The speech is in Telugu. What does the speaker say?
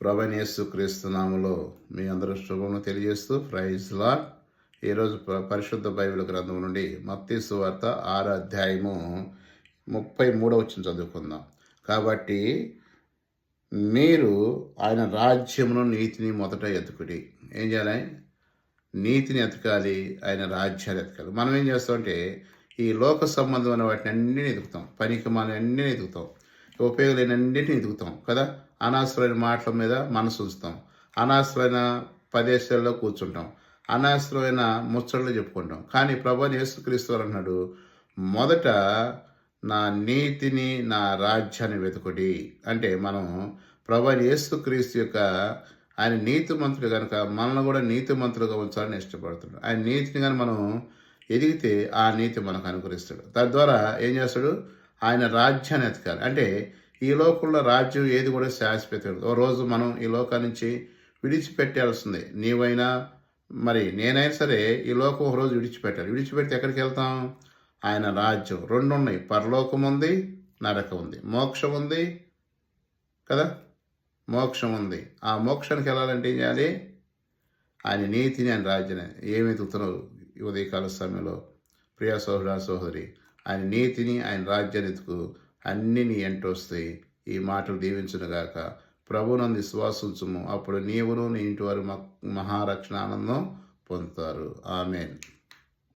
ప్రభువైన యేసుక్రీస్తు నామములో మీ అందరూ శుభములు తెలియజేస్తూ ప్రైజ్ లార్డ్. ఈరోజు పరిశుద్ధ బైబిల్ గ్రంథం నుండి మత్తయి సువార్త 6వ అధ్యాయము 33వ వచనం చదువుకుందాం. కాబట్టి మీరు ఆయన రాజ్యమును నీతిని మొదట ఎత్తుకుడి. ఏం చేయాలి? నీతిని ఎతకాలి, ఆయన రాజ్యాన్ని ఎతకాలి. మనం ఏం చేస్తామంటే ఈ లోక సంబంధమైన వాటిని అన్నిటిని ఎదుగుతాం, పనికి మనం అన్నిటిని ఎదుగుతాం, ఉపయోగం లేని అన్నింటిని ఎదుగుతాం కదా. అనవసరమైన మాటల మీద మనసు ఉంచుతాం, అనవసరమైన ప్రదేశాల్లో కూర్చుంటాం, అనవసరమైన ముచ్చట్లు చెప్పుకుంటాం. కానీ ప్రభువైన యేసుక్రీస్తు వారు అన్నాడు, మొదట నా నీతిని నా రాజ్యాన్ని వెతుకుడి. అంటే మనం ప్రభువైన యేసుక్రీస్తు యొక్క ఆయన నీతిమంతుడు కనుక మనల్ని కూడా నీతిమంతులుగా ఉంచాలని ఇష్టపడుతున్నాడు. ఆయన నీతిని కానీ మనం ఎదిగితే ఆ నీతి మనకు అనుకరిస్తాడు. తద్వారా ఏం చేస్తాడు? ఆయన రాజ్యాన్ని ఎతకాలి. అంటే ఈ లోకంలో రాజ్యం ఏది కూడా శాశ్వతం. ఓ రోజు మనం ఈ లోకాల నుంచి విడిచిపెట్టాల్సిందే. నీవైనా మరి నేనైనా సరే ఈ లోకం ఒక రోజు విడిచిపెట్టాలి. విడిచిపెడితే ఎక్కడికి వెళ్తాం? ఆయన రాజ్యం. రెండు ఉన్నాయి, పరలోకం ఉంది, నరకం ఉంది, మోక్షం ఉంది కదా. మోక్షం ఉంది. ఆ మోక్షానికి వెళ్ళాలంటే ఏం చేయాలి? ఆయన నీతిని, ఆయన రాజ్యాన్ని. ఏమి ఎదుగుతున్నావు ఈ ఉదయకాల సమయంలో ప్రియ సోదరా సోదరి? ఆయన నీతిని, ఆయన రాజ్యాన్ని ఎత్తుకు, అన్నీ నీ ఎంట వస్తాయి. ఈ మాటలు దీవించునుగాక. ప్రభునందు విశ్వాసించుము, అప్పుడు నీవును నీ ఇంటి వారు మహారక్షణ ఆనందం పొందుతారు. ఆమేన్.